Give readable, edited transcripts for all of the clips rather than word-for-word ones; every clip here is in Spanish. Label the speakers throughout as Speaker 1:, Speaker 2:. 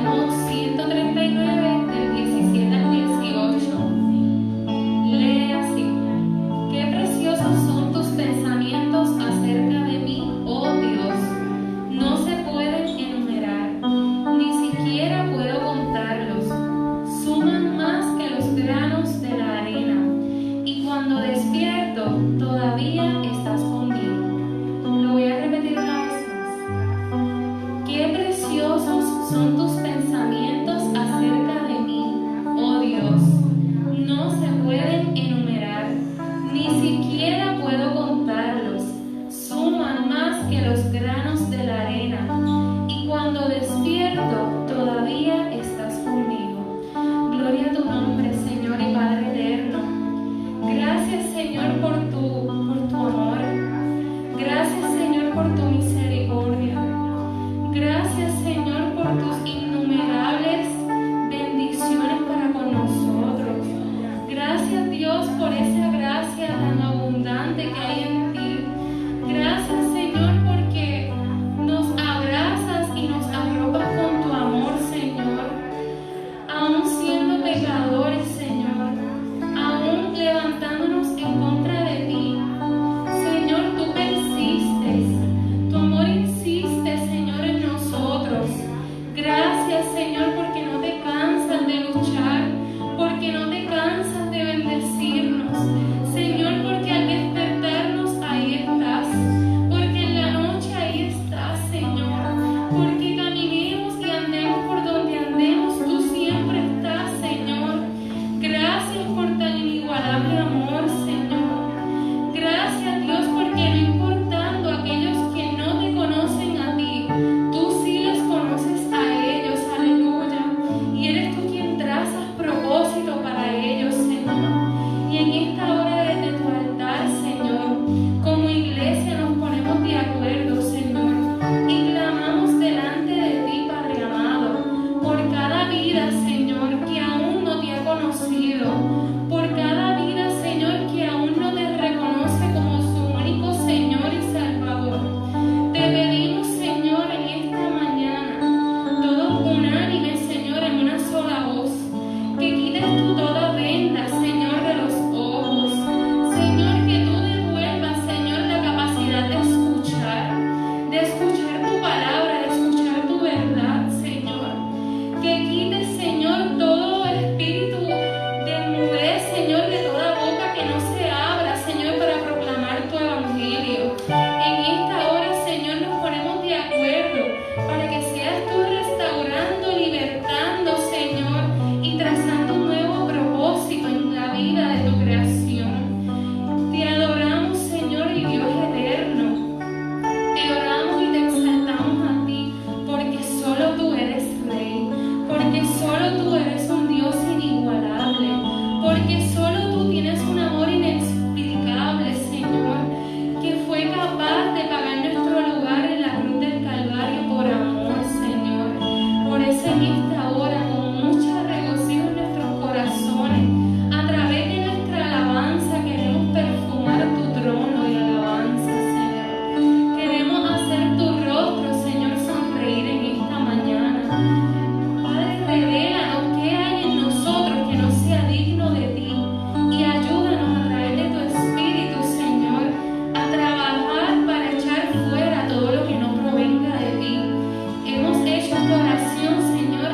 Speaker 1: Salmo 139, del 17 al 18. Lee así: Qué preciosos son tus pensamientos acerca de mí, oh Dios. No se pueden enumerar, ni siquiera puedo contarlos. Suman más que los granos de la arena, y cuando despierto, todavía estás conmigo. Lo voy a repetir una vez más. Qué preciosos son tus pensamientos acerca de mí, oh Dios. No se pueden enumerar, ni siquiera puedo contarlos. Suman más que los granos de la arena, y cuando despierto, todavía estás conmigo. Gloria a tu nombre, Señor y Padre eterno. Gracias, Señor, por tu amor. Gracias, Señor, por tu misericordia. Gracias, Señor, por tus innumerables bendiciones para con nosotros. Gracias, Dios, por esa gracia tan abundante que hay en ti. Gracias, Señor, porque nos abrazas y nos arropas con tu amor, Señor. Aún siendo pecadores, Señor, aún levantándonos en contra de ti, Señor, tú persistes. Tu amor insiste, Señor, en nosotros. Gracias, Señor, porque no te cansas de luchar, porque no te cansas de bendecirnos. Señor, porque al despertarnos ahí estás, porque en la noche ahí estás, Señor, porque caminemos y andemos por donde andemos, tú siempre estás, Señor. Gracias por tan inigualable amor, Señor. Gracias, Dios, porque no importando aquellos que no te conocen a ti, tú sí les conoces a ellos, aleluya. Y eres tú quien trazas propósito para ellos, Señor. Y en esta hora desde tu altar, Señor, como iglesia nos ponemos de acuerdo, Señor, y clamamos delante de ti, Padre amado, por cada vida, Señor, que aún no te ha conocido, por cada vida, Señor, que aún no te reconoce como su único Señor y Salvador. Te pedimos, Señor, en esta mañana, todos unánime, Señor, en una sola voz, que quites tú toda venda, Señor, de los ojos. Señor, que tú devuelvas, Señor, la capacidad de escuchar tu palabra, de escuchar tu verdad, Señor. Que quites, Señor, todo espíritu de mudez, Señor, de toda boca que no se abra, Señor, para proclamar tu evangelio. En esta hora, Señor, nos ponemos de acuerdo para que seas tú restaurando, libertando, Señor, y trazando un nuevo propósito en la vida de tu creación. Te adoramos, Señor y Dios eterno. Te oramos y te exaltamos a ti, porque solo tú eres Rey, porque solo tú eres un Dios inigualable, porque solo tú tienes un amor inexplicable, Señor, que fue capaz de pagar nuestro lugar en la cruz del Calvario por amor, Señor. Por eso en esta hora, con mucha regocijo en nuestros corazones, a través de nuestra alabanza, queremos perfumar tu trono de alabanza, Señor. Queremos hacer tu rostro, Señor, sonreír en esta mañana. Padre, revélanos qué hay en nosotros que no sea digno de ti, y ayúdanos a través de tu Espíritu, Señor, a trabajar para echar fuera todo lo que no provenga de ti. Hemos hecho esta oración, Señor,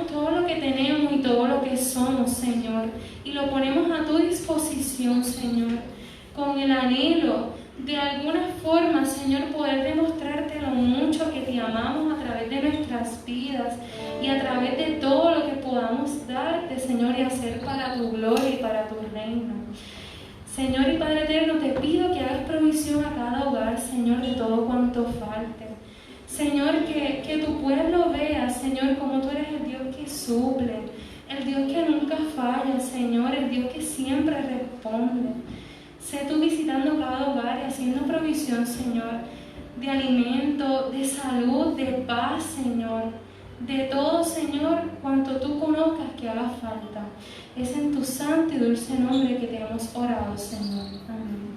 Speaker 1: entregamos todo lo que tenemos y todo lo que somos, Señor, y lo ponemos a tu disposición, Señor, con el anhelo de alguna forma, Señor, poder demostrarte lo mucho que te amamos a través de nuestras vidas y a través de todo lo que podamos darte, Señor, y hacer para tu gloria y para tu reino. Señor y Padre eterno, te pido que hagas provisión a cada hogar, Señor, de todo cuanto falte. Señor, que tu pueblo vea, Señor, como tú eres el Dios que suple, el Dios que nunca falla, Señor, el Dios que siempre responde. Sé tú visitando cada hogar y haciendo provisión, Señor, de alimento, de salud, de paz, Señor, de todo, Señor, cuanto tú conozcas que haga falta. Es en tu santo y dulce nombre que te hemos orado, Señor. Amén.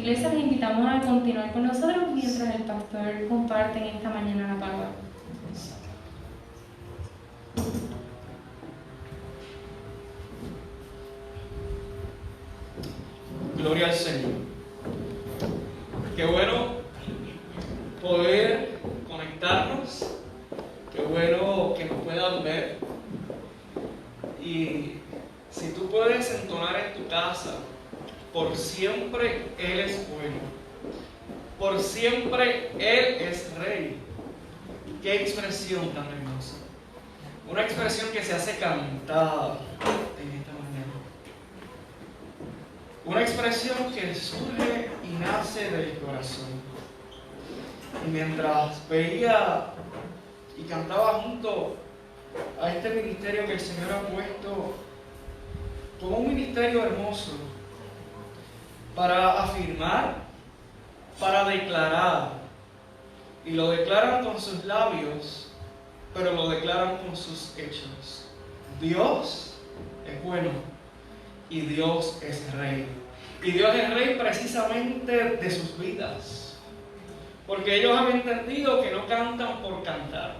Speaker 1: Iglesia, les invitamos a continuar con nosotros mientras el pastor comparte en esta mañana la palabra.
Speaker 2: Gloria al Señor. Qué bueno poder conectarnos. Qué bueno que nos puedan ver. Y si tú puedes entonar en tu casa, por siempre Él es bueno. Por siempre Él es Rey. Qué expresión tan hermosa. Una expresión que se hace cantada en esta mañana. Una expresión que surge y nace del corazón. Y mientras veía y cantaba junto a este ministerio que el Señor ha puesto como un ministerio hermoso para afirmar, para declarar, y lo declaran con sus labios, pero lo declaran con sus hechos. Dios es bueno y Dios es Rey. Y Dios es rey precisamente de sus vidas. Porque ellos han entendido que no cantan por cantar.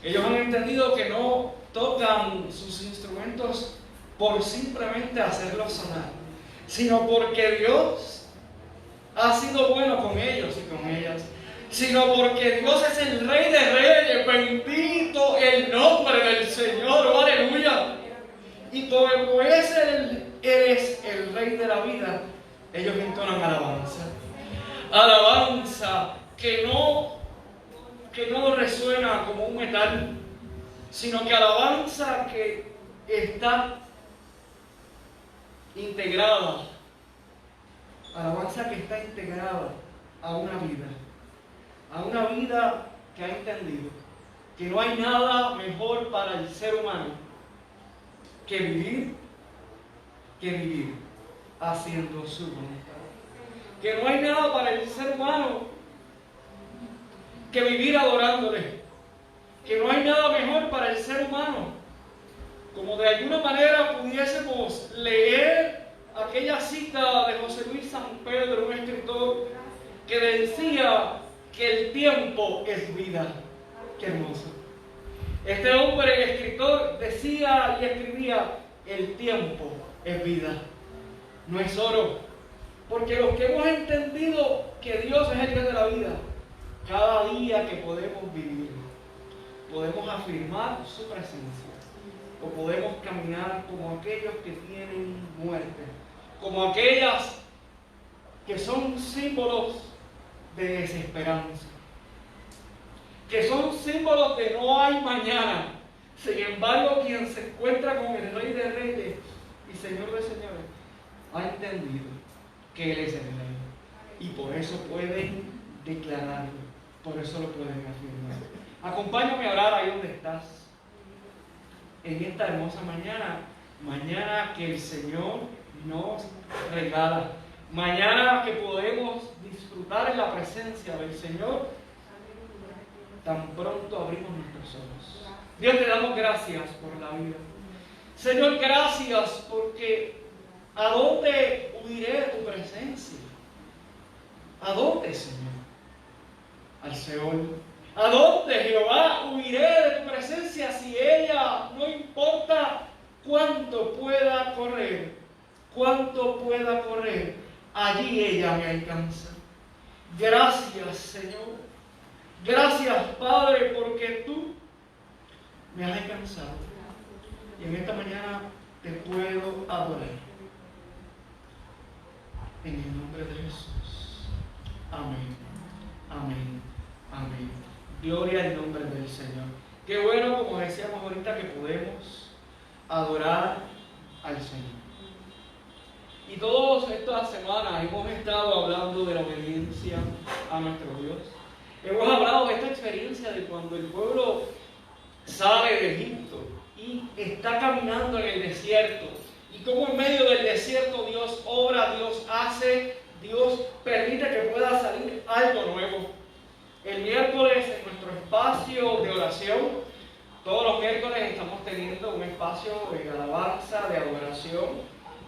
Speaker 2: Ellos han entendido que no tocan sus instrumentos por simplemente hacerlos sonar, sino porque Dios ha sido bueno con ellos y con ellas, sino porque Dios es el Rey de Reyes, bendito el nombre del Señor, oh, aleluya. Y como Él es el Rey de la vida, ellos entonan alabanza. Alabanza que no resuena como un metal, sino que alabanza que está integrada. Alabanza que está integrada a una vida que ha entendido que no hay nada mejor para el ser humano que vivir haciendo su voluntad. Que no hay nada para el ser humano que vivir adorándole. Que no hay nada mejor para el ser humano como de alguna manera pudiésemos leer aquella cita de José Luis San Pedro, un escritor que decía que el tiempo es vida. Qué hermoso. Este hombre escritor decía y escribía: el tiempo es vida, no es oro. Porque los que hemos entendido que Dios es el Dios de la vida, cada día que podemos vivir, podemos afirmar su presencia, o podemos caminar como aquellos que tienen muerte, como aquellas que son símbolos de desesperanza, que son símbolos de no hay mañana. Sin embargo, quien se encuentra con el Rey de Reyes y Señor de Señores ha entendido que Él es el Rey, y por eso pueden declararlo, por eso lo pueden afirmar. Acompáñame a orar ahí donde estás, en esta hermosa mañana que el Señor nos regala, mañana que podemos disfrutar en la presencia del Señor tan pronto abrimos nuestros ojos. Dios, te damos gracias por la vida. Señor, gracias porque ¿a dónde huiré de tu presencia? ¿A dónde, Señor? Al Seol. ¿A dónde, Jehová, huiré de tu presencia si ella, no importa cuánto pueda correr, allí ella me alcanza? Gracias, Señor. Gracias, Padre, porque tú me has alcanzado. Y en esta mañana te puedo adorar. En el nombre de Jesús. Amén. Amén. Amén. Gloria al nombre del Señor. Qué bueno, como decíamos ahorita, que podemos adorar al Señor. Y todas estas semanas hemos estado hablando de la obediencia a nuestro Dios. Hemos hablado de esta experiencia de cuando el pueblo sale de Egipto y está caminando en el desierto. Y cómo en medio del desierto Dios obra, Dios hace, Dios permite que pueda salir algo nuevo. El miércoles en nuestro espacio de oración, todos los miércoles estamos teniendo un espacio de alabanza, de adoración.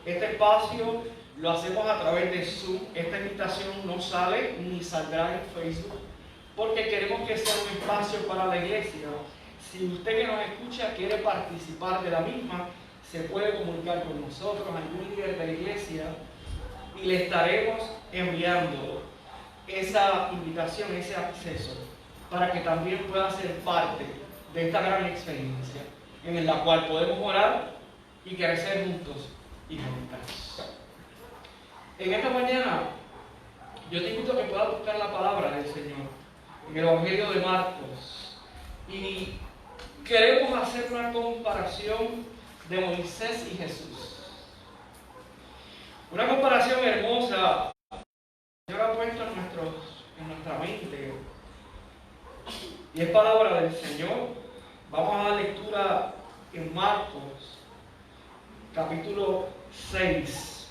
Speaker 2: Este espacio lo hacemos a través de Zoom. Esta invitación no sale ni saldrá en Facebook, porque queremos que sea un espacio para la iglesia. Si usted que nos escucha quiere participar de la misma, se puede comunicar con nosotros, algún líder de la iglesia, y le estaremos enviando esa invitación, ese acceso, para que también pueda ser parte de esta gran experiencia en la cual podemos orar y crecer juntos y juntas. En esta mañana yo te invito a que puedas buscar la palabra del Señor en el Evangelio de Marcos, y queremos hacer una comparación de Moisés y Jesús. Una comparación hermosa que el Señor ha puesto en nuestra mente, y es palabra del Señor. Vamos a dar lectura en Marcos capítulo 6,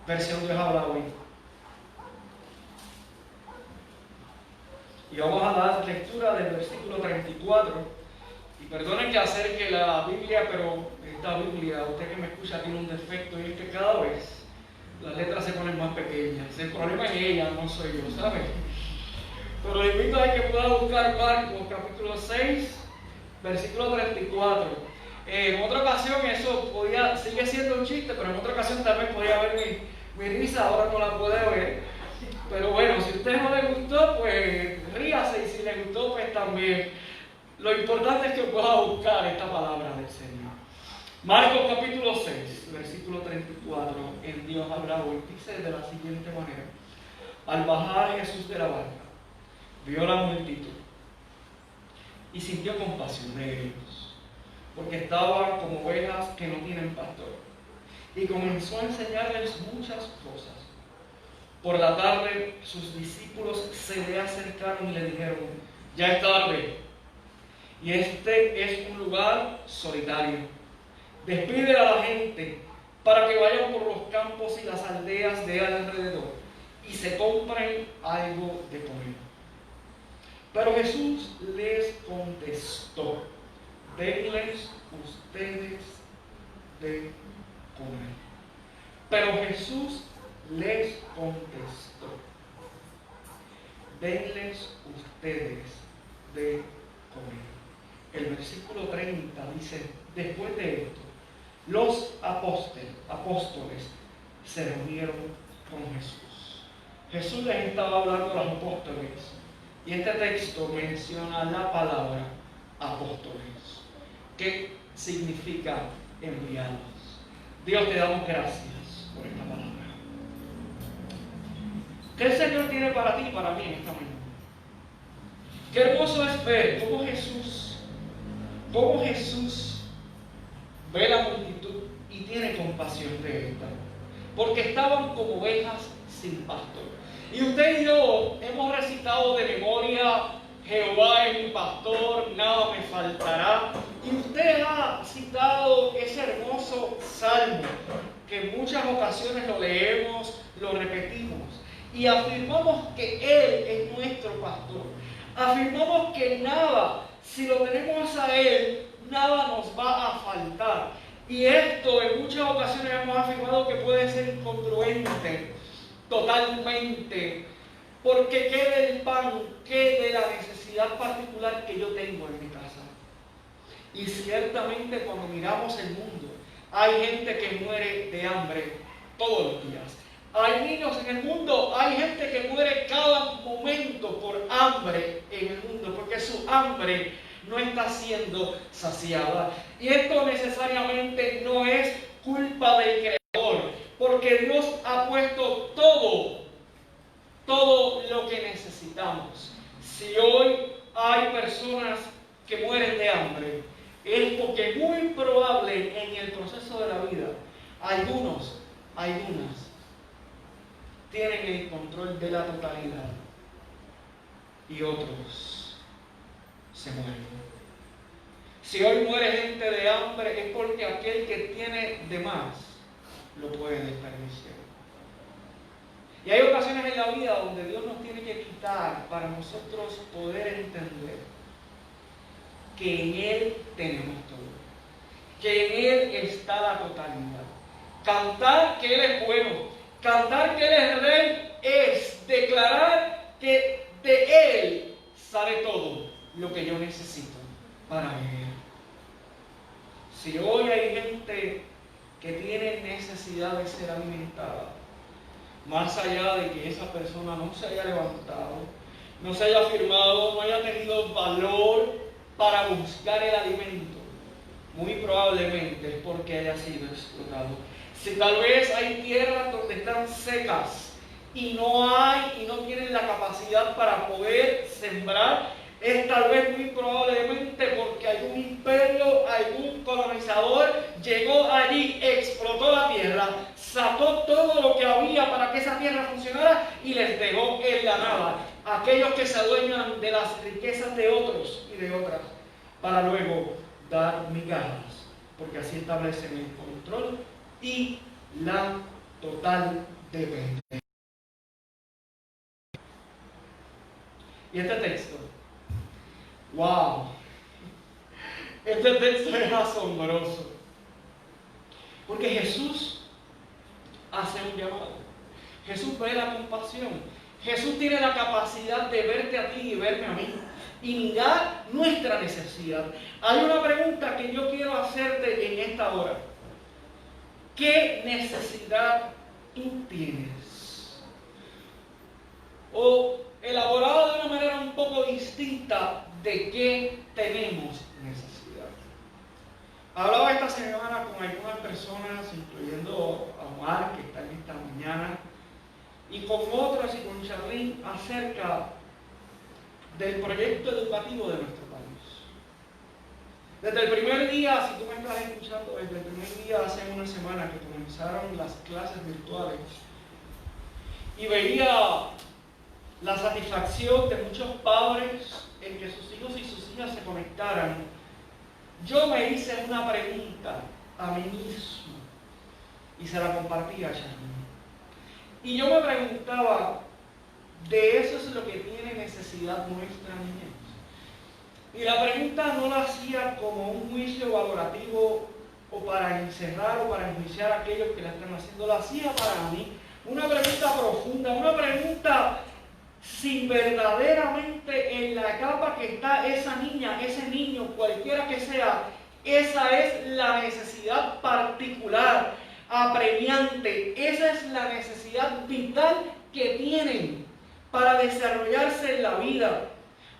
Speaker 2: versión Dios habla hoy. Y vamos a dar lectura del versículo 34. Y perdonen que acerque la Biblia, pero esta Biblia, usted que me escucha, tiene un defecto, y es que cada vez las letras se ponen más pequeñas. El problema es ella, no soy yo, ¿sabes? Pero le invito a que pueda buscar Marcos capítulo 6, versículo 34. En otra ocasión eso sigue siendo un chiste, pero en otra ocasión también podía ver mi risa, ahora no la puede ver. Pero bueno, si a usted no le gustó, pues ríase, y si le gustó, pues también. Lo importante es que pueda buscar esta palabra del Señor. Marcos capítulo 6, versículo 34, en Dios habrá hoy, dice de la siguiente manera: al bajar Jesús de la barca, vio la multitud y sintió compasión de ellos, porque estaban como ovejas que no tienen pastor, y comenzó a enseñarles muchas cosas. Por la tarde sus discípulos se le acercaron y le dijeron: ya es tarde, y este es un lugar solitario. Despide a la gente para que vayan por los campos y las aldeas de alrededor y se compren algo de comer. Pero Jesús les contestó: denles ustedes de comer. Pero Jesús les contestó: denles ustedes de comer. El versículo 30 dice: después de esto, los apóstoles se reunieron con Jesús. Jesús les estaba hablando a los apóstoles, y este texto menciona la palabra apóstoles, que significa enviados. Dios, te damos gracias por esta palabra. ¿Qué el Señor tiene para ti y para mí en esta mañana? Qué hermoso es ver cómo Jesús ve la multitud y tiene compasión de esta, porque estaban como ovejas sin pastor. Y usted y yo hemos recitado de memoria: Jehová es mi pastor, nada me faltará. Y usted ha citado ese hermoso salmo, que en muchas ocasiones lo leemos, lo repetimos, y afirmamos que Él es nuestro pastor. Afirmamos que nada, si lo tenemos a Él, nada nos va a faltar. Y esto en muchas ocasiones hemos afirmado que puede ser incongruente totalmente, porque ¿qué del pan, qué de la necesidad particular que yo tengo en mi casa? Y ciertamente cuando miramos el mundo, hay gente que muere de hambre todos los días. Hay niños en el mundo, hay gente que muere cada momento por hambre en el mundo, porque su hambre no está siendo saciada. Y esto necesariamente no es culpa del Creador, porque Dios ha puesto todo lo que necesitamos. Si hoy hay personas que mueren de hambre, es porque muy probable en el proceso de la vida, algunas tienen el control de la totalidad y otros se mueren. Si hoy muere gente de hambre, es porque aquel que tiene de más lo puede desperdiciar. Y hay ocasiones en la vida donde Dios nos tiene que quitar para nosotros poder entender que en Él tenemos todo, que en Él está la totalidad. Cantar que Él es bueno, cantar que Él es rey, es declarar que de Él sale todo lo que yo necesito para vivir. Si hoy hay gente que tiene necesidad de ser alimentada, más allá de que esa persona no se haya levantado, no se haya afirmado, no haya tenido valor para buscar el alimento, muy probablemente es porque haya sido explotado. Si tal vez hay tierras donde están secas y no tienen la capacidad para poder sembrar, es tal vez muy probablemente porque algún imperio, algún colonizador llegó allí, explotó la tierra, sacó todo lo que había para que esa tierra funcionara y les dejó en la nada. Aquellos que se adueñan de las riquezas de otros y de otras, para luego dar migajas, porque así establecen el control y la total dependencia. Y este texto, ¡wow! Este texto es asombroso, porque Jesús hace un llamado. Jesús ve la compasión. Jesús tiene la capacidad de verte a ti y verme a mí y mirar nuestra necesidad. Hay una pregunta que yo quiero hacerte en esta hora. ¿Qué necesidad tú tienes? O elaborado de una manera un poco distinta, ¿de qué tenemos necesidad? Hablaba esta semana con algunas personas, incluyendo a Omar, que está en esta mañana, y con otras y con Charlene, acerca del proyecto educativo de nuestro país. Desde el primer día, si tú me estás escuchando, desde el primer día, hace una semana que comenzaron las clases virtuales, y veía la satisfacción de muchos padres en que sus hijos y sus hijas se conectaran, yo me hice una pregunta a mí mismo y se la compartí a Charlene. Y yo me preguntaba, de eso es lo que tiene necesidad nuestra niñez. Y la pregunta no la hacía como un juicio valorativo o para encerrar o para enjuiciar a aquellos que la están haciendo. La hacía para mí una pregunta profunda, una pregunta si verdaderamente en la etapa que está esa niña, ese niño, cualquiera que sea, esa es la necesidad particular, apremiante, esa es la necesidad vital que tienen para desarrollarse en la vida,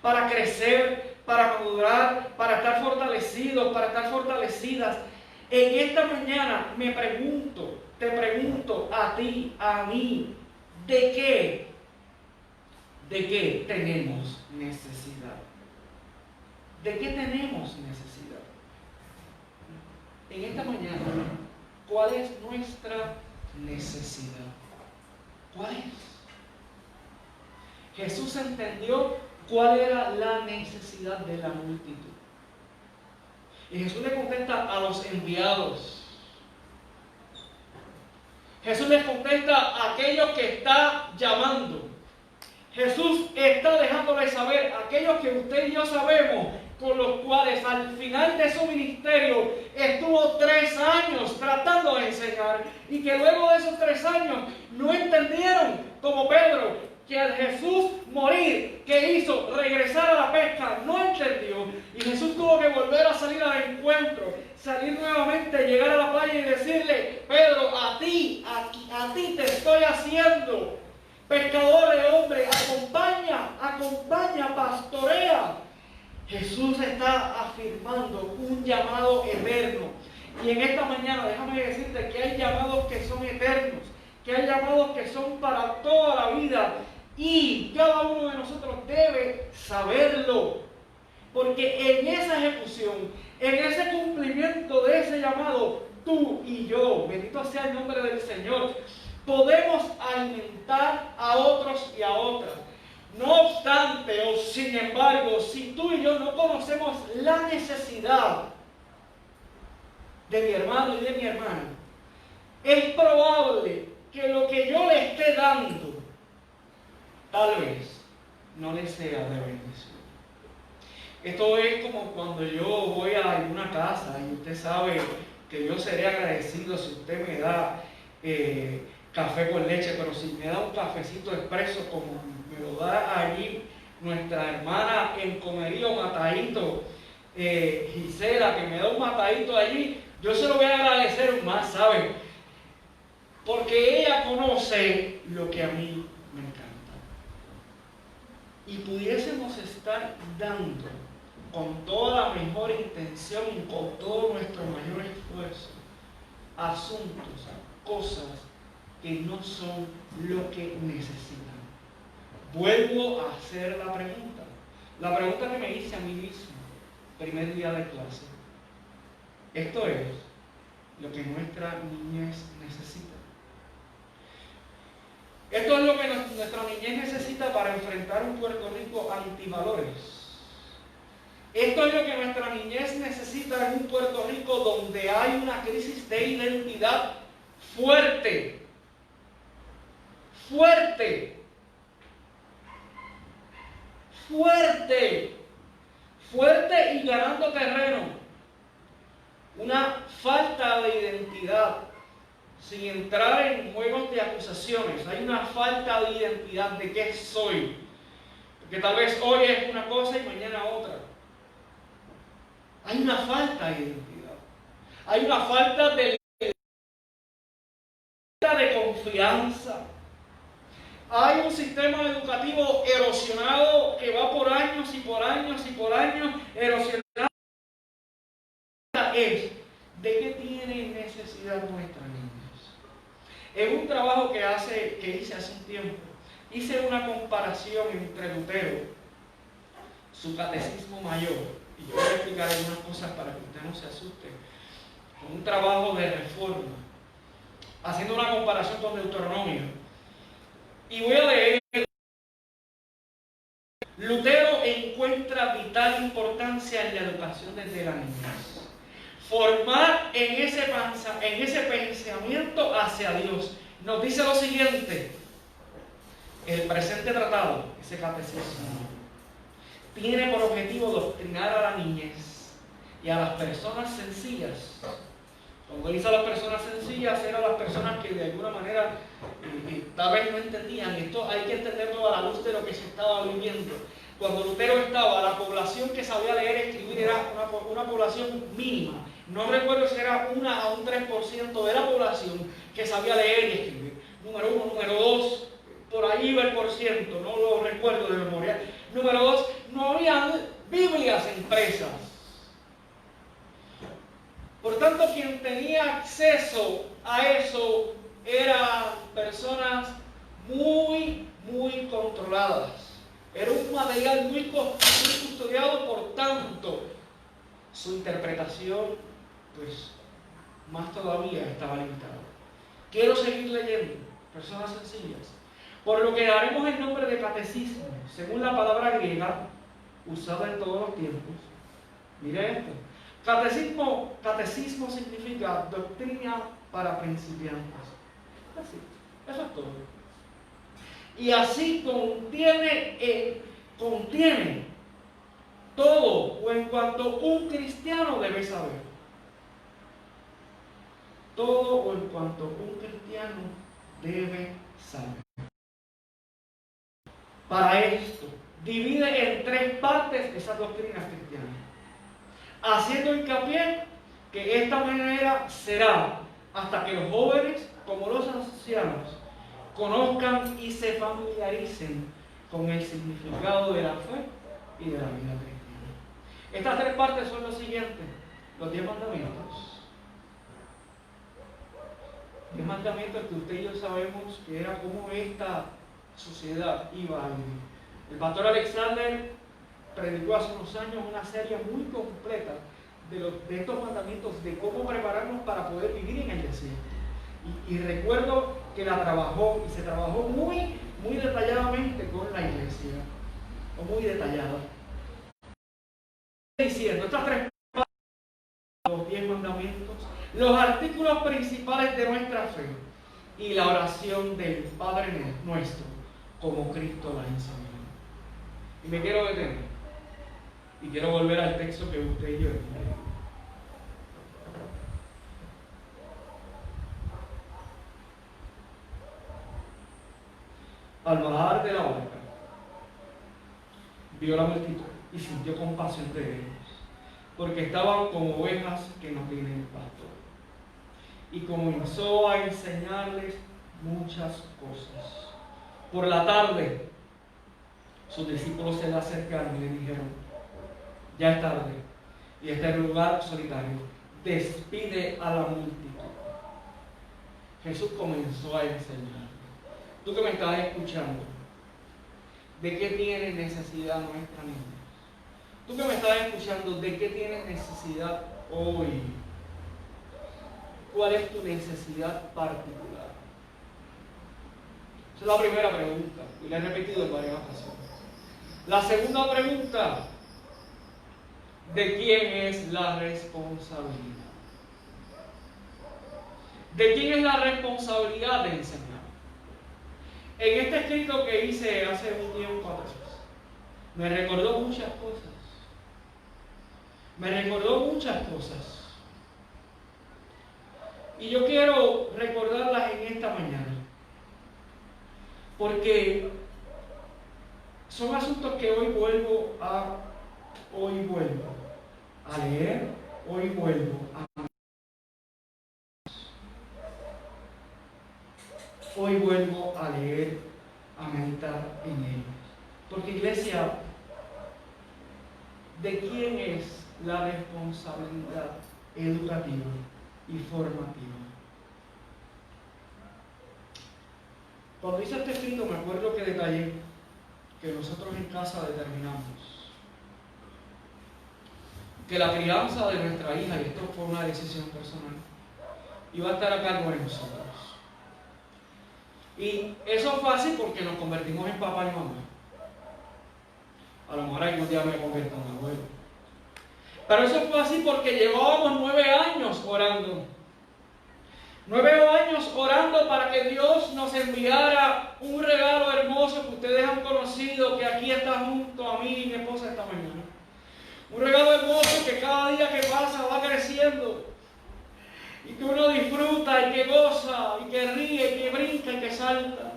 Speaker 2: para crecer, para madurar, para estar fortalecidos, para estar fortalecidas. En esta mañana me pregunto, te pregunto a ti, a mí, ¿de qué tenemos necesidad? ¿De qué tenemos necesidad? En esta mañana, ¿cuál es nuestra necesidad? ¿Cuál es? Jesús entendió cuál era la necesidad de la multitud. Y Jesús le contesta a los enviados. Jesús les contesta a aquellos que está llamando. Jesús está dejándoles saber a aquellos que usted y yo sabemos, con los cuales al final de su ministerio estuvo 3 años tratando de enseñar, y que luego de esos 3 años no entendieron, como Pedro, que al Jesús morir, que hizo regresar a la pesca, no entendió, y Jesús tuvo que volver a salir al encuentro, salir nuevamente, llegar a la playa y decirle: Pedro, a ti te estoy haciendo pescador de hombres, acompaña, pastorea. Jesús está afirmando un llamado eterno. Y en esta mañana déjame decirte que hay llamados que son eternos, que hay llamados que son para toda la vida, y cada uno de nosotros debe saberlo, porque en esa ejecución, en ese cumplimiento de ese llamado, tú y yo, bendito sea el nombre del Señor, podemos alimentar a otros y a otras. No obstante, o sin embargo, si tú y yo no conocemos la necesidad de mi hermano y de mi hermana, es probable que lo que yo le esté dando tal vez no le sea de bendición. Esto es como cuando yo voy a alguna casa y usted sabe que yo seré agradecido si usted me da café con leche, pero si me da un cafecito expreso como me lo da allí nuestra hermana en Comerío, Matadito, Gisela, que me da un matadito allí, yo se lo voy a agradecer más, ¿saben? Porque ella conoce lo que a mí me encanta. Y pudiésemos estar dando con toda la mejor intención y con todo nuestro mayor esfuerzo asuntos, cosas que no son lo que necesitan. Vuelvo a hacer la pregunta que me hice a mí mismo primer día de clase. Esto es lo que nuestra niñez necesita. Esto es lo que nuestra niñez necesita para enfrentar un Puerto Rico antivalores. Esto es lo que nuestra niñez necesita en un Puerto Rico donde hay una crisis de identidad fuerte. Fuerte y ganando terreno. Una falta de identidad sin entrar en juegos de acusaciones. Hay una falta de identidad de qué soy. Porque tal vez hoy es una cosa y mañana otra. Hay una falta de identidad. Hay una falta de confianza. Hay un sistema educativo erosionado que va por años y por años y por años erosionado. Es de qué tienen necesidad nuestras niñas. En un trabajo que hice hace un tiempo, hice una comparación entre Lutero, su catecismo mayor, y yo voy a explicar algunas cosas para que usted no se asuste, con un trabajo de reforma, haciendo una comparación con Deuteronomio. Y voy a leer. Lutero encuentra vital importancia en la educación desde la niñez. Formar en ese pensamiento hacia Dios. Nos dice lo siguiente: el presente tratado, ese catecismo, tiene por objetivo doctrinar a la niñez y a las personas sencillas. Cuando dice a las personas sencillas, eran las personas que de alguna manera tal vez no entendían. Esto hay que entenderlo a la luz de lo que se estaba viviendo. Cuando Lutero estaba, la población que sabía leer y escribir era una población mínima. No recuerdo si era 1 a un 3% de la población que sabía leer y escribir. Número 1, número 2, por ahí iba el porciento, no lo recuerdo de memoria. Número 2, no había Biblias impresas. Por tanto, quien tenía acceso a eso eran personas muy controladas. Era un material muy custodiado, por tanto, su interpretación, pues, más todavía estaba limitada. Quiero seguir leyendo, personas sencillas. Por lo que daremos el nombre de catecismo, según la palabra griega, usada en todos los tiempos. Mire esto. Catecismo significa doctrina para principiantes. Así, eso es todo. Y así contiene todo o en cuanto un cristiano debe saber. Todo o en cuanto un cristiano debe saber. Para esto, divide en 3 partes esas doctrinas cristianas, haciendo hincapié que esta manera será hasta que los jóvenes, como los ancianos, conozcan y se familiaricen con el significado de la fe y de la vida cristiana. Estas 3 partes son los siguientes: los 10 mandamientos. 10 mandamientos que usted y yo sabemos que era como esta sociedad iba a vivir. El pastor Alexander predicó hace unos años una serie muy completa de estos mandamientos, de cómo prepararnos para poder vivir en el desierto. Y recuerdo que la trabajó, y se trabajó muy detalladamente con la iglesia, o muy detallada. Diciendo estas 3 partes, los 10 mandamientos, los artículos principales de nuestra fe y la oración del Padre nuestro, como Cristo la enseñó. Y me quiero detener, y quiero volver al texto que usted y yo leímos. Al bajar de la barca, vio la multitud y sintió compasión de ellos, porque estaban como ovejas que no tienen pastor. Y comenzó a enseñarles muchas cosas. Por la tarde, sus discípulos se le acercaron y le dijeron: ya es tarde, y este es el lugar solitario, despide a la multitud. Jesús comenzó a enseñar. Tú que me estás escuchando, ¿de qué tiene necesidad nuestra niña? Tú que me estás escuchando, ¿de qué tienes necesidad hoy? ¿Cuál es tu necesidad particular? Esa es la primera pregunta, y la he repetido en varias ocasiones. La segunda pregunta: ¿de quién es la responsabilidad? ¿De quién es la responsabilidad de enseñar? En este escrito que hice hace un tiempo atrás, me recordó muchas cosas. Y yo quiero recordarlas en esta mañana, porque son asuntos que hoy vuelvo a leer, hoy vuelvo a leer, a meditar en ellos. Porque, iglesia, ¿de quién es la responsabilidad educativa y formativa? Cuando hice este escrito, me acuerdo que detallé que nosotros en casa determinamos que la crianza de nuestra hija, y esto fue una decisión personal, iba a estar a cargo de nosotros. Y eso fue así porque nos convertimos en papá y mamá. A lo mejor algún día me convierto en abuelo. Pero eso fue así porque llevábamos 9 años orando. 9 años orando para que Dios nos enviara un regalo hermoso que ustedes han conocido, que aquí está junto a mí y mi esposa esta mañana. Un regalo hermoso que cada día que pasa va creciendo. Y que uno disfruta y que goza y que ríe y que brinca y que salta.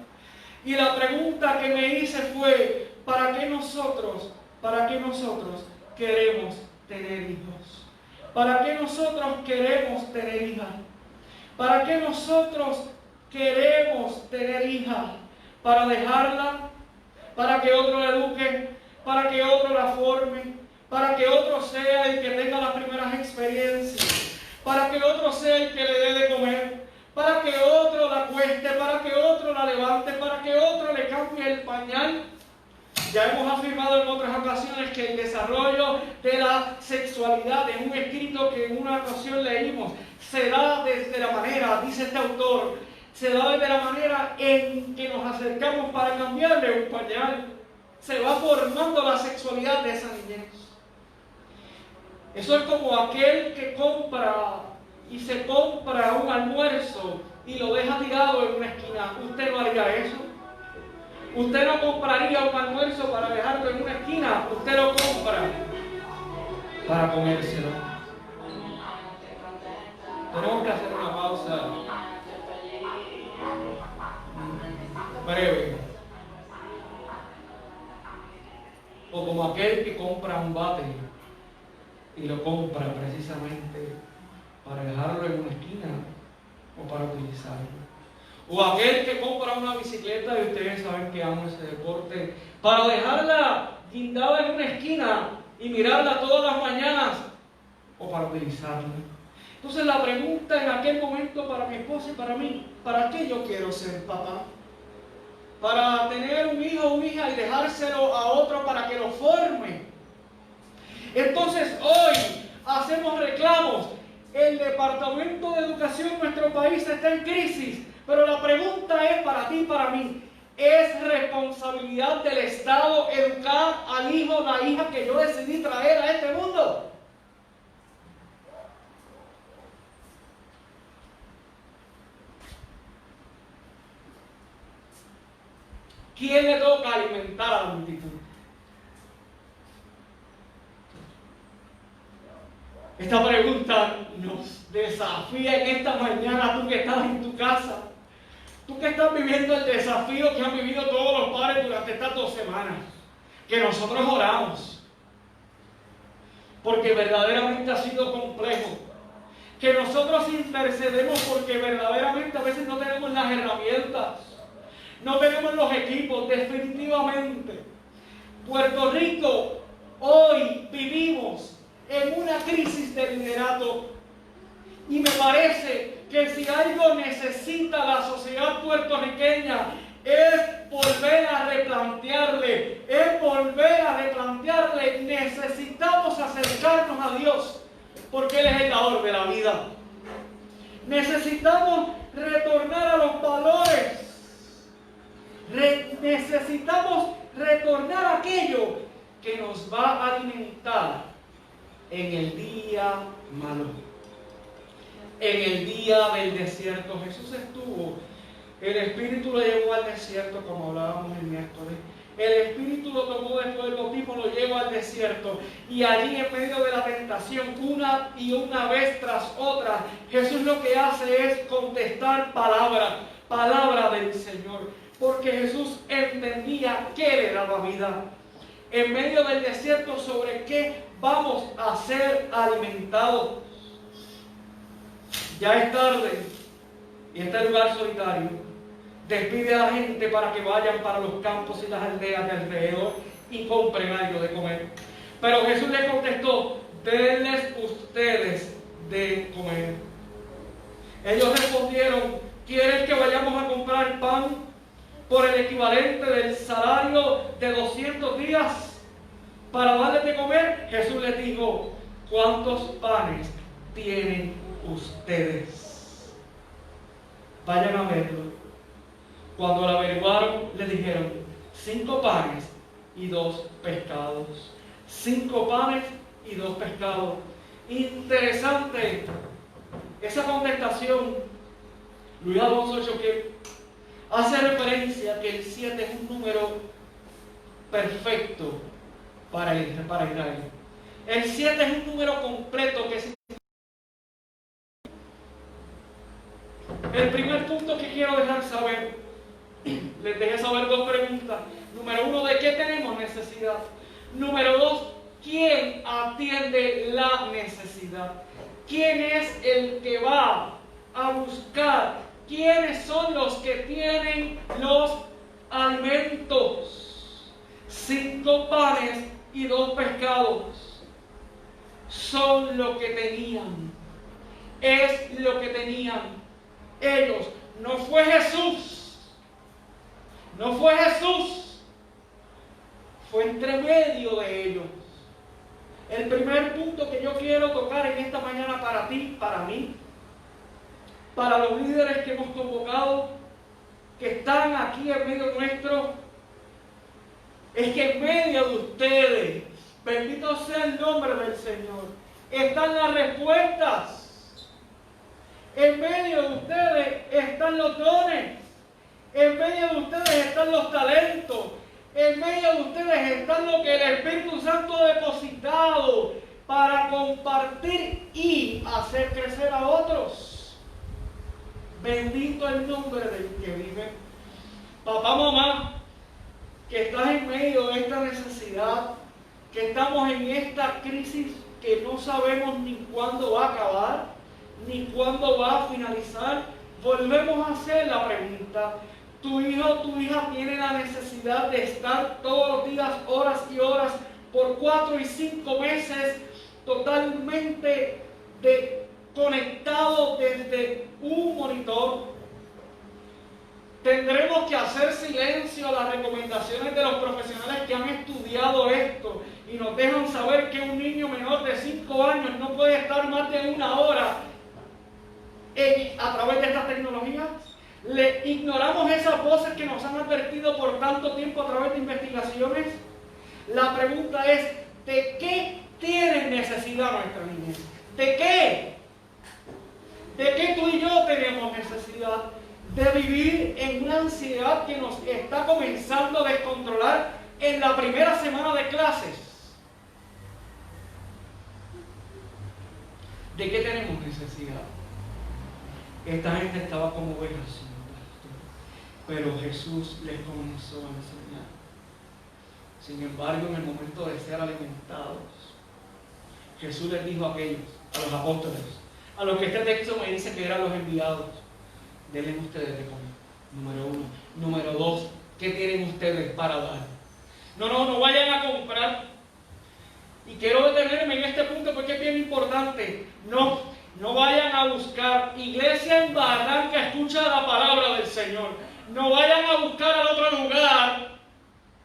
Speaker 2: Y la pregunta que me hice fue, ¿para qué nosotros queremos tener hijos? ¿Para qué nosotros queremos tener hijas? ¿Para qué nosotros queremos tener hijas? ¿Para dejarla? ¿Para que otro la eduque? ¿Para que otro la forme? ¿Para que otro sea el que tenga las primeras experiencias? ¿Para que otro sea el que le dé de comer? ¿Para que otro la cueste? ¿Para que otro la levante? ¿Para que otro le cambie el pañal? Ya hemos afirmado en otras ocasiones que el desarrollo de la sexualidad, en un escrito que en una ocasión leímos, se da desde la manera, dice este autor, se da desde la manera en que nos acercamos para cambiarle un pañal. Se va formando la sexualidad de esa niñez. Eso es como aquel que compra un almuerzo y lo deja tirado en una esquina. ¿Usted no haría eso? Usted no compraría un almuerzo para dejarlo en una esquina. Usted lo compra para comérselo. Tenemos que hacer una pausa breve. O como aquel que compra un bate y lo compra precisamente para dejarlo en una esquina o para utilizarlo. O aquel que compra una bicicleta, y ustedes saben que amo ese deporte, para dejarla guindada en una esquina y mirarla todas las mañanas, o para utilizarla. Entonces la pregunta en aquel momento para mi esposa y para mí, ¿para qué yo quiero ser papá? ¿Para tener un hijo o una hija y dejárselo a otro para que lo forme? Entonces hoy hacemos reclamos. El Departamento de Educación en nuestro país está en crisis, pero la pregunta es para ti y para mí, ¿es responsabilidad del Estado educar al hijo o la hija que yo decidí traer a este mundo? ¿Quién le toca alimentar a la multitud? Esta pregunta nos desafía en esta mañana, tú que estás en tu casa, tú que estás viviendo el desafío que han vivido todos los padres durante estas 2 semanas, que nosotros oramos, porque verdaderamente ha sido complejo, que nosotros intercedemos porque verdaderamente a veces no tenemos las herramientas, no tenemos los equipos. Definitivamente Puerto Rico hoy vivimos en una crisis de liderato, y me parece que si algo necesita la sociedad puertorriqueña es volver a replantearle, necesitamos acercarnos a Dios, porque Él es el dador de la vida. Necesitamos retornar a los valores, necesitamos retornar a aquello que nos va a alimentar en el día malo, en el día del desierto. Jesús estuvo El Espíritu lo llevó al desierto, como hablábamos el miércoles. El Espíritu lo tomó después del bautismo, lo llevó al desierto. Y allí en medio de la tentación, una y una vez tras otra, Jesús lo que hace es contestar palabra del Señor. Porque Jesús entendía que le daba vida. En medio del desierto, ¿sobre qué vamos a ser alimentados? Ya es tarde y este lugar solitario. Despide a la gente para que vayan para los campos y las aldeas de alrededor y compren algo de comer. Pero Jesús les contestó: denles ustedes de comer. Ellos respondieron: ¿quieren que vayamos a comprar pan por el equivalente del salario de 200 días para darles de comer? Jesús les dijo: ¿cuántos panes tienen ustedes? Vayan a verlo. Cuando lo averiguaron, le dijeron: 5 panes y 2 pescados. 5 panes y 2 pescados. Interesante esa contestación. Luis Alonso Choquet hace referencia a que el 7 es un número perfecto para Israel. El 7 es un número completo que el primer punto que quiero dejar saber, les dejé saber 2 preguntas. Número 1, ¿de qué tenemos necesidad? Número 2, ¿quién atiende la necesidad? ¿Quién es el que va a buscar? ¿Quiénes son los que tienen los alimentos? 5 panes y 2 pescados son lo que tenían. Es lo que tenían ellos. No fue Jesús. No fue Jesús. Fue entre medio de ellos. El primer punto que yo quiero tocar en esta mañana para ti, para mí, para los líderes que hemos convocado, que están aquí en medio nuestro, es que en medio de ustedes, bendito sea el nombre del Señor, están las respuestas. En medio de ustedes están los dones. En medio de ustedes están los talentos. En medio de ustedes están lo que el Espíritu Santo ha depositado para compartir y hacer crecer a otros. Bendito el nombre del que vive. Papá, mamá, que estás en medio de esta necesidad, que estamos en esta crisis que no sabemos ni cuándo va a acabar, ni cuándo va a finalizar, volvemos a hacer la pregunta. Tu hijo o tu hija tiene la necesidad de estar todos los días, horas y horas, por 4 y 5 meses, totalmente conectado desde un monitor. Tendremos que hacer silencio a las recomendaciones de los profesionales que han estudiado esto y nos dejan saber que un niño menor de 5 años no puede estar más de 1 hora a través de estas tecnologías. Le ignoramos esas voces que nos han advertido por tanto tiempo a través de investigaciones. La pregunta es: ¿de qué tienen necesidad nuestra niñez? ¿De qué? ¿De qué tú y yo tenemos necesidad? De vivir en una ansiedad que nos está comenzando a descontrolar en la primera semana de clases. ¿De qué tenemos necesidad? Esta gente estaba como ovejas, pero Jesús les comenzó a enseñar. Sin embargo, en el momento de ser alimentados, Jesús les dijo a aquellos, a los apóstoles, a los que este texto me dice que eran los enviados: denle ustedes de comer. Número 1. Número 2, ¿qué tienen ustedes para dar? No vayan a comprar. Y quiero detenerme en este punto porque es bien importante. No vayan a buscar. Iglesia en Barranca, escucha la palabra del Señor. No vayan a buscar al otro lugar,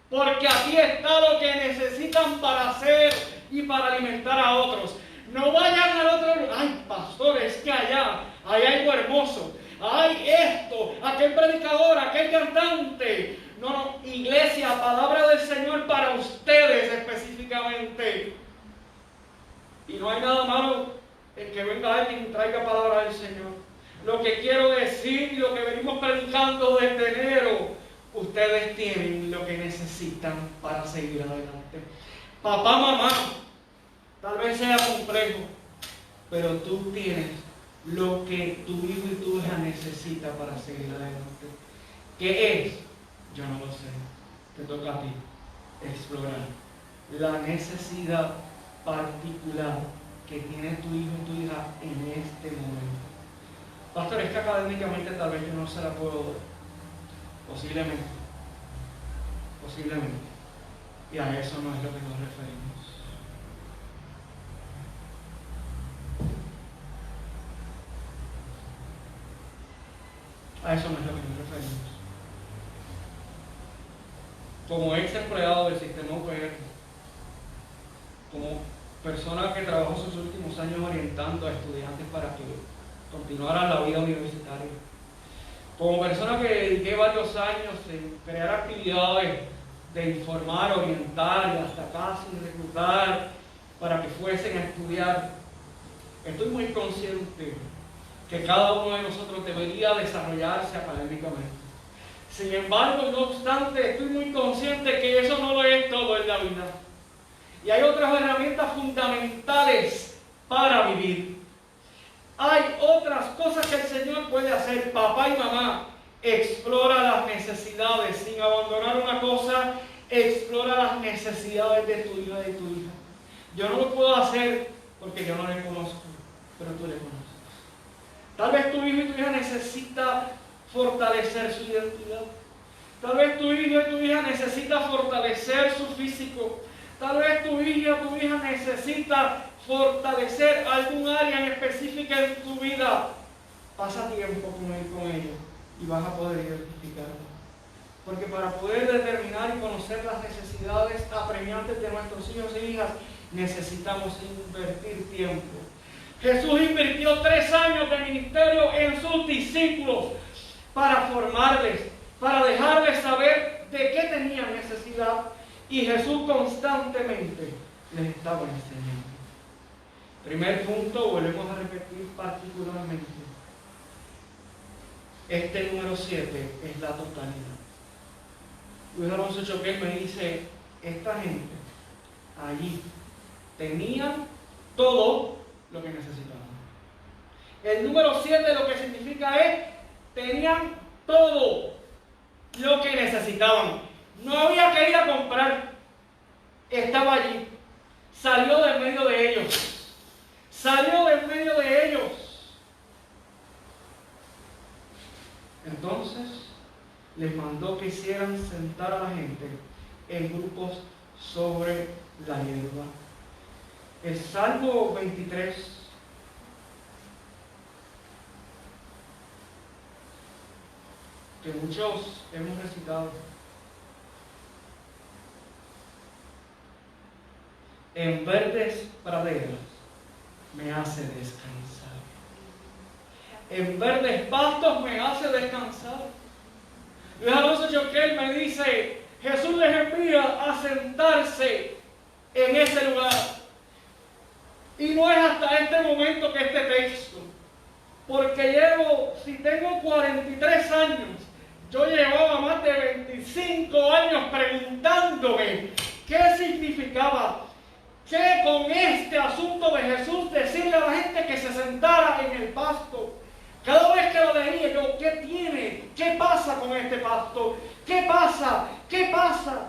Speaker 2: porque aquí está lo que necesitan para hacer y para alimentar a otros. No vayan al otro lugar. Ay, pastor, es que allá hay algo hermoso. Hay esto, aquel predicador, aquel cantante. No, iglesia, palabra del Señor para ustedes específicamente. Y no hay nada malo en que venga alguien y traiga palabra del Señor. Lo que quiero decir y lo que venimos predicando desde enero, ustedes tienen lo que necesitan para seguir adelante. Papá, mamá, tal vez sea complejo, pero tú tienes lo que tu hijo y tu hija necesitan para seguir adelante. ¿Qué es? Yo no lo sé. Te toca a ti explorar la necesidad particular que tiene tu hijo y tu hija en este momento. Pastor, es que académicamente tal vez yo no se la puedo dar. Posiblemente. Y a eso no es lo que nos referimos. A eso no es lo que nos referimos. Como ex empleado del sistema UPR, como persona que trabajó sus últimos años orientando a estudiantes para que continuaran la vida universitaria, como persona que dediqué varios años en crear actividades de informar, orientar y hasta casi reclutar para que fuesen a estudiar, estoy muy consciente que cada uno de nosotros debería desarrollarse académicamente. Sin embargo, no obstante, estoy muy consciente que eso no lo es todo en la vida. Y hay otras herramientas fundamentales para vivir. Hay otras cosas que el Señor puede hacer. Papá y mamá, explora las necesidades sin abandonar una cosa. Explora las necesidades de tu hijo y de tu hija. Yo no lo puedo hacer porque yo no le conozco, pero tú le conoces. Tal vez tu hijo y tu hija necesita fortalecer su identidad. Tal vez tu hijo y tu hija necesita fortalecer su físico. Tal vez tu hijo o tu hija necesita fortalecer algún área en específica en tu vida. Pasa tiempo con ellos y vas a poder identificarlo. Porque para poder determinar y conocer las necesidades apremiantes de nuestros hijos e hijas, necesitamos invertir tiempo. Jesús invirtió 3 años de ministerio en sus discípulos para formarles, para dejarles saber de qué tenían necesidad. Y Jesús constantemente les estaba enseñando. Primer punto, volvemos a repetir particularmente. Este número 7 es la totalidad. Luis Alonso Choquel me dice, esta gente allí tenían todo lo que necesitaban. El número 7 lo que significa es, tenían todo lo que necesitaban. No había que ir a comprar. Estaba allí. Salió de medio de ellos. Salió de medio de ellos. Entonces, les mandó que hicieran sentar a la gente en grupos sobre la hierba. El Salmo 23, que muchos hemos recitado. En verdes praderas me hace descansar. En verdes pastos me hace descansar. Luis Alonso Choquel me dice, Jesús les envía a sentarse en ese lugar. Y no es hasta este momento que este texto, porque si tengo 43 años, yo llevaba más de 25 años preguntándome qué significaba, qué con este asunto de Jesús decirle a la gente que se sentara en el pasto. Cada vez que lo leía yo, ¿qué tiene? ¿Qué pasa con este pasto? ¿Qué pasa? ¿Qué pasa?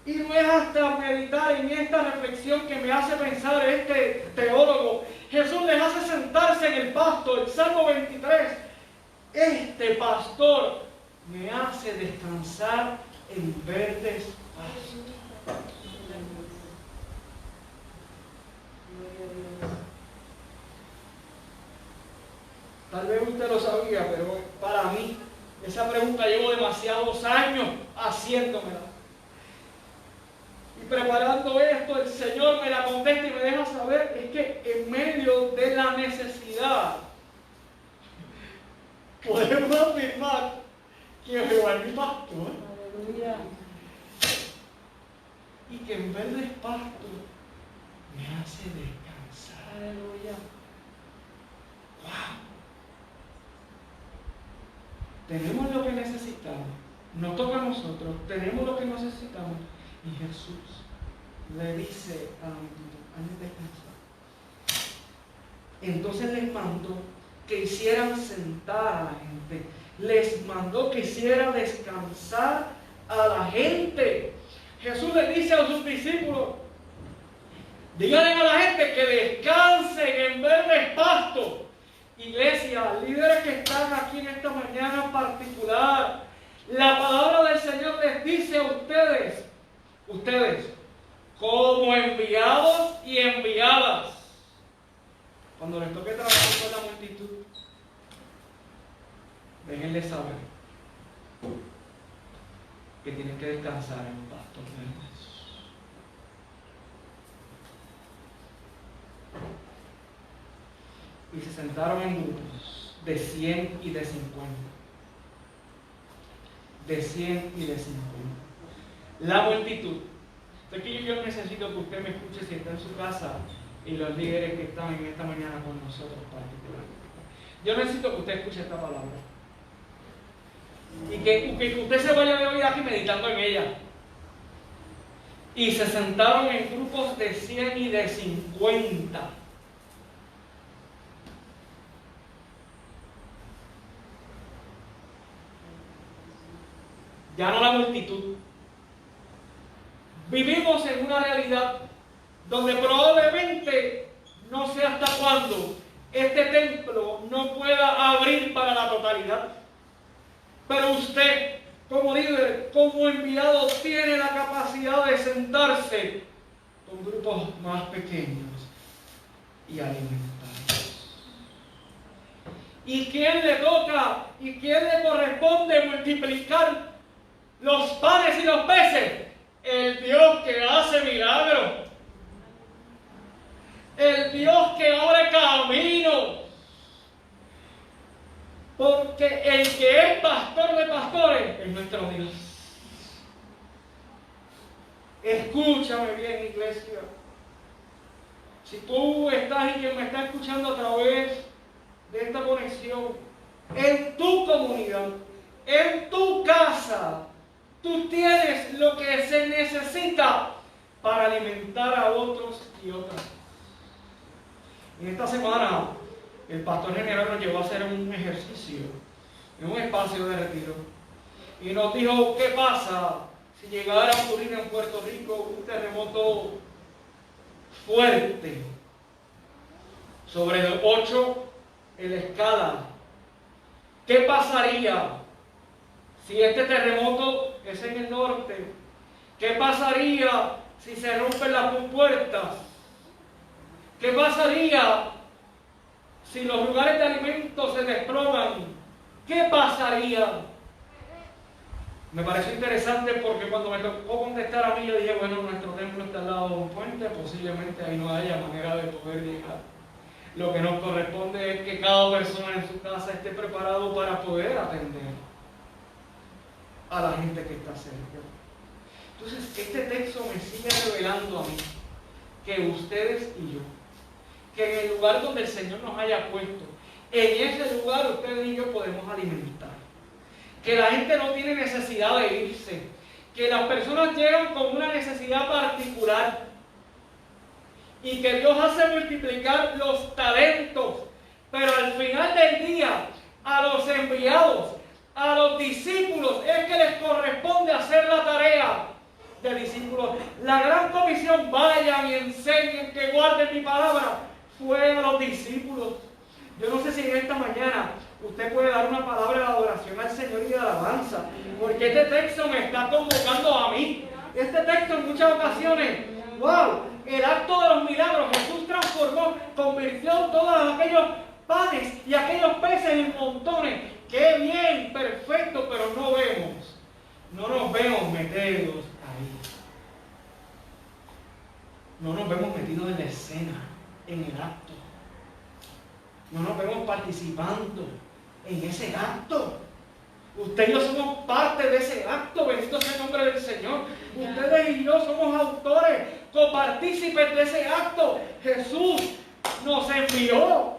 Speaker 2: Y no es hasta meditar en esta reflexión que me hace pensar este teólogo. Jesús les hace sentarse en el pasto, el Salmo 23. Este pastor me hace descansar en verdes pastos. Tal vez usted lo sabía, pero para mí, esa pregunta llevo demasiados años haciéndomela. Y preparando esto, el Señor me la contesta y me deja saber, es que en medio de la necesidad, podemos afirmar que Jehová es mi pastor. Aleluya. Y que en verdes pastos me hace descansar. Aleluya. ¡Wow! tenemos lo que necesitamos, nos toca a nosotros, tenemos lo que necesitamos. Y Jesús le dice a la multitud: han de descansar. Entonces les mandó que hicieran sentar a la gente, les mandó que hiciera descansar a la gente. Jesús le dice a sus discípulos: díganle a la gente que descansen en verdes pastos. Iglesia, líderes que están aquí en esta mañana particular, la palabra del Señor les dice a ustedes, como enviados y enviadas, cuando les toque trabajar con la multitud, déjenles saber que tienen que descansar en pastos verdes. Y se sentaron en grupos de 100 y de 50. De 100 y de 50. La multitud. Es que yo necesito que usted me escuche si está en su casa y los líderes que están en esta mañana con nosotros particularmente. Yo necesito que usted escuche esta palabra. Y que usted se vaya de hoy aquí meditando en ella. Y se sentaron en grupos de 100 y de 50. Ya no la multitud. Vivimos en una realidad donde probablemente, no sé hasta cuándo, este templo no pueda abrir para la totalidad. Pero usted, como líder, como enviado, tiene la capacidad de sentarse con grupos más pequeños y alimentarlos. ¿Y quién le toca y quién le corresponde multiplicar los panes y los peces? El Dios que hace milagros. El Dios que abre caminos. Porque el que es pastor de pastores es nuestro Dios. Escúchame bien, iglesia. Si tú estás y quien me está escuchando a través de esta conexión, en tu comunidad, en tu casa, tú tienes lo que se necesita para alimentar a otros y otras. En esta semana, el pastor general nos llevó a hacer un ejercicio en un espacio de retiro. Y nos dijo: ¿qué pasa si llegara a ocurrir en Puerto Rico un terremoto fuerte sobre el 8 en la escala? ¿Qué pasaría si este terremoto es en el norte? ¿Qué pasaría si se rompen las compuertas? ¿Qué pasaría si los lugares de alimentos se desploman? ¿Qué pasaría? Me pareció interesante porque cuando me tocó contestar a mí, yo dije: bueno, nuestro templo está al lado de un puente, posiblemente ahí no haya manera de poder llegar. Lo que nos corresponde es que cada persona en su casa esté preparado para poder atender a la gente que está cerca. Entonces, este texto me sigue revelando a mí que ustedes y yo, que en el lugar donde el Señor nos haya puesto, en ese lugar ustedes y yo podemos alimentar. Que la gente no tiene necesidad de irse. Que las personas llegan con una necesidad particular. Y que Dios hace multiplicar los talentos. Pero al final del día, a los enviados, a los discípulos, es que les corresponde hacer la tarea de discípulos. La gran comisión: vayan y enseñen, que guarden mi palabra, fue a los discípulos. Yo no sé si en esta mañana usted puede dar una palabra de adoración al Señor y de alabanza, porque este texto me está convocando a mí. Este texto en muchas ocasiones, wow, el acto de los milagros, Jesús transformó, convirtió todos aquellos panes y aquellos peces en montones. ¡Qué bien! Perfecto, pero no nos vemos metidos ahí. No nos vemos metidos en la escena, en el acto. No nos vemos participando en ese acto. Usted y yo somos parte de ese acto, bendito sea el nombre del Señor. Ustedes y yo somos autores, copartícipes de ese acto. Jesús nos envió. nos envió.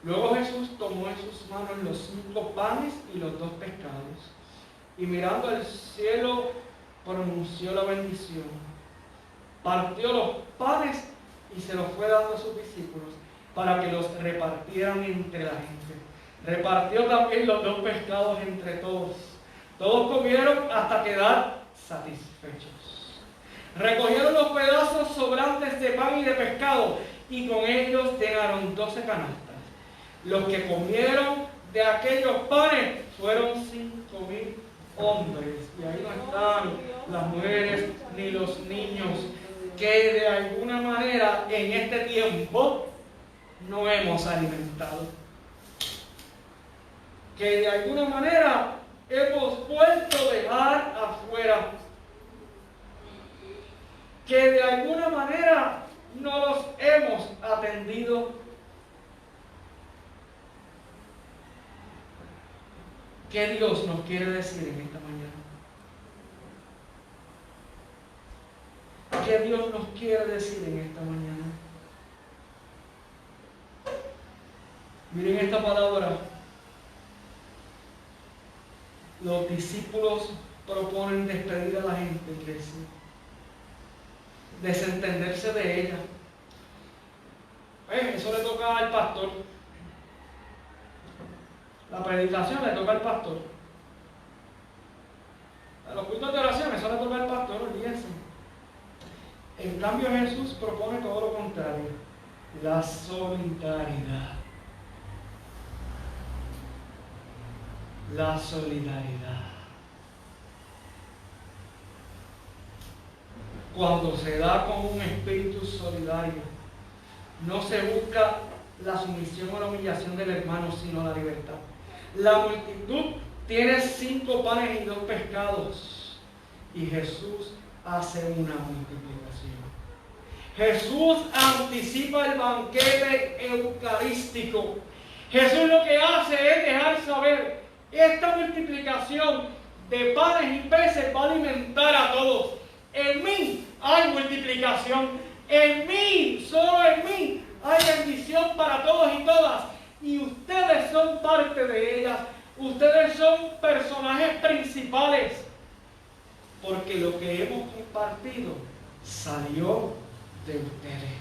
Speaker 2: Luego Jesús tomó en sus manos los 5 panes y los 2 pescados, y mirando al cielo pronunció la bendición. Partió los panes y se los fue dando a sus discípulos para que los repartieran entre la gente. Repartió también los 2 pescados entre todos. Todos comieron hasta quedar satisfechos. Recogieron los pedazos sobrantes de pan y de pescado y con ellos llenaron 12 canastas. Los que comieron de aquellos panes fueron 5.000 hombres. Y ahí no están las mujeres ni los niños, que de alguna manera en este tiempo no hemos alimentado. Que de alguna manera hemos vuelto a dejar afuera. Que de alguna manera no los hemos atendido. ¿Qué Dios nos quiere decir en esta mañana? ¿Qué Dios nos quiere decir en esta mañana? Miren esta palabra. Los discípulos proponen despedir a la gente, iglesia. Desentenderse de ella. Eso le toca al pastor. La predicación le toca al pastor. A los cultos de oración, eso le toca al pastor, olvídense. En cambio, Jesús propone todo lo contrario: la solidaridad. La solidaridad. Cuando se da con un espíritu solidario, no se busca la sumisión o la humillación del hermano, sino la libertad. La multitud tiene 5 panes y 2 pescados, y Jesús hace una multiplicación. Jesús anticipa el banquete eucarístico. Jesús lo que hace es dejar saber: esta multiplicación de panes y peces va a alimentar a todos. En mí hay multiplicación. En mí, solo en mí, hay bendición para todos y todas. Y ustedes son parte de ella. Ustedes son personajes principales. Porque lo que hemos compartido salió de ustedes.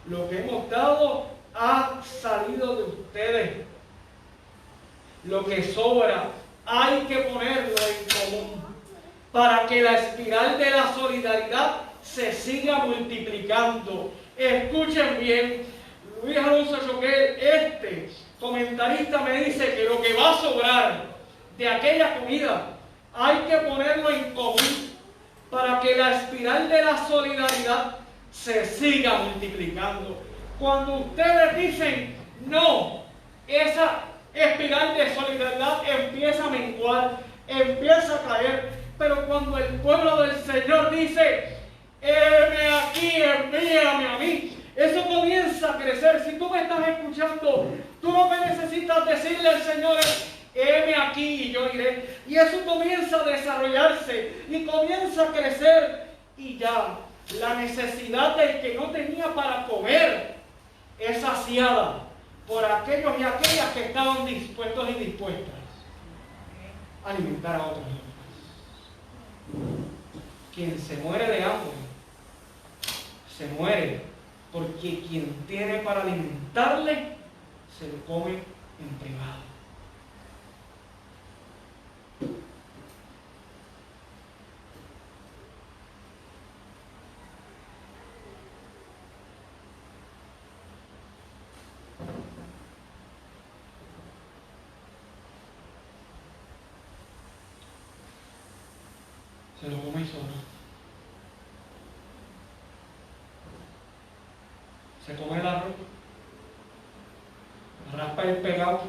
Speaker 2: Lo que hemos dado ha salido de ustedes. Lo que sobra hay que ponerlo en común para que la espiral de la solidaridad se siga multiplicando. Escuchen bien, Luis Alonso Choquel, este comentarista, me dice que lo que va a sobrar de aquella comida hay que ponerlo en común para que la espiral de la solidaridad se siga multiplicando. Cuando ustedes dicen no, esa espiral de solidaridad empieza a menguar, empieza a caer. Pero cuando el pueblo del Señor dice: heme aquí, envíame a mí, eso comienza a crecer. Si tú me estás escuchando, tú lo que necesitas decirle al Señor es: heme aquí y yo iré. Y eso comienza a desarrollarse y comienza a crecer. Y ya la necesidad del que no tenía para comer es saciada por aquellos y aquellas que estaban dispuestos y dispuestas a alimentar a otros. Quien se muere de hambre, se muere porque quien tiene para alimentarle, se lo come en privado. Se lo come solo. Se come el arroz, raspa el pegado,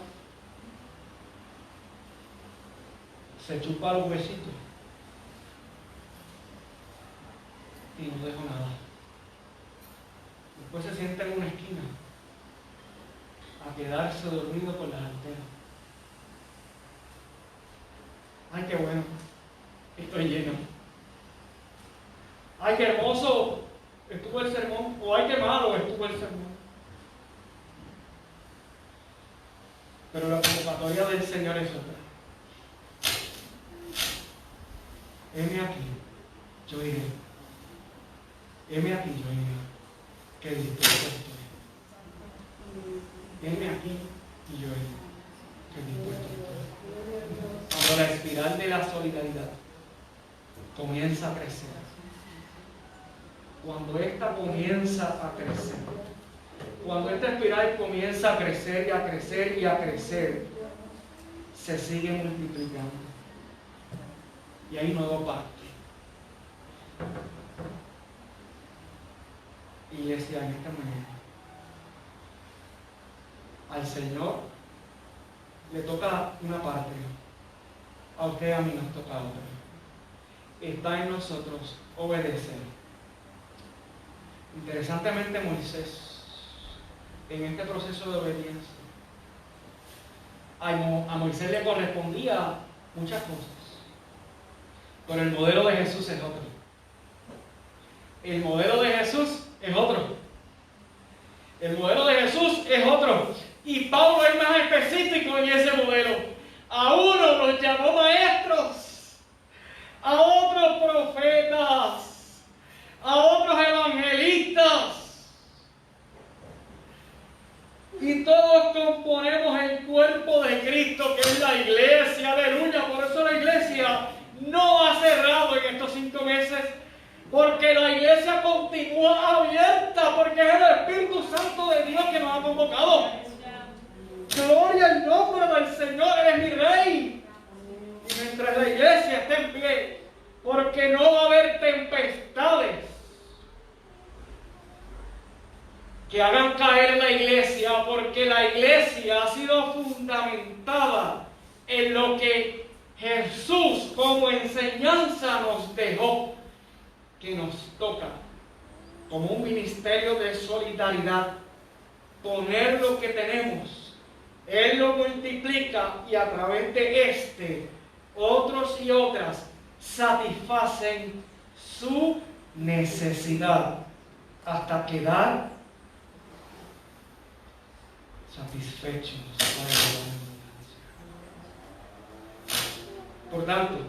Speaker 2: se chupa los huesitos y no deja nada. Después se sienta en una esquina a quedarse dormido con las antenas. Ay, qué bueno, estoy lleno. Ay, qué hermoso estuvo el sermón, o ay, qué malo estuvo el sermón. Señor es otra. Heme aquí, yo iré. Heme aquí, yo iré. Que dispuesto estoy. Heme aquí y yo iré. Que dispuesto estoy. Cuando la espiral de la solidaridad comienza a crecer, cuando esta comienza a crecer, cuando esta espiral comienza a crecer y a crecer y a crecer, se sigue multiplicando. Y hay nuevo pacto. Iglesia, en esta mañana, al Señor le toca una parte, a usted y a mí nos toca otra. Está en nosotros obedecer. Interesantemente, Moisés, en este proceso de obediencia, a Moisés le correspondía muchas cosas, pero el modelo de Jesús es otro. El modelo de Jesús es otro. El modelo de Jesús es otro. Y Pablo es más específico en ese modelo. A uno los llamó maestros, a otros profetas, a otros evangelistas. Y todos componemos el cuerpo de Cristo, que es la iglesia. Aleluya. Por eso la iglesia no ha cerrado en estos 5 meses. Porque la iglesia continúa abierta, porque es el Espíritu Santo de Dios que nos ha convocado. Gloria al nombre del Señor, Él es mi Rey. Y mientras la iglesia esté en pie, porque no va a haber tempestades que hagan caer la iglesia, porque la iglesia ha sido fundamentada en lo que Jesús como enseñanza nos dejó, que nos toca como un ministerio de solidaridad, poner lo que tenemos. Él lo multiplica y a través de otros y otras satisfacen su necesidad hasta quedar satisfechos. Por tanto,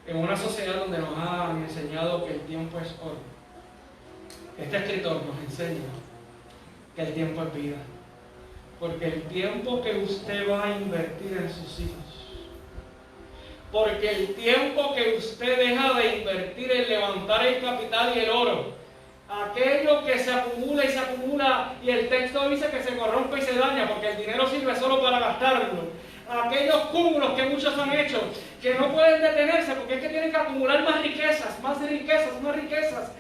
Speaker 2: en una sociedad donde nos han enseñado que el tiempo es oro, este escritor nos enseña que el tiempo es vida. Porque el tiempo que usted va a invertir en sus hijos, porque el tiempo que usted deja de invertir en levantar el capital y el oro, aquello que se acumula y se acumula, y el texto dice que se corrompe y se daña, porque el dinero sirve solo para gastarlo. Aquellos cúmulos que muchos han hecho, que no pueden detenerse, porque es que tienen que acumular más riquezas, más riquezas, más riquezas,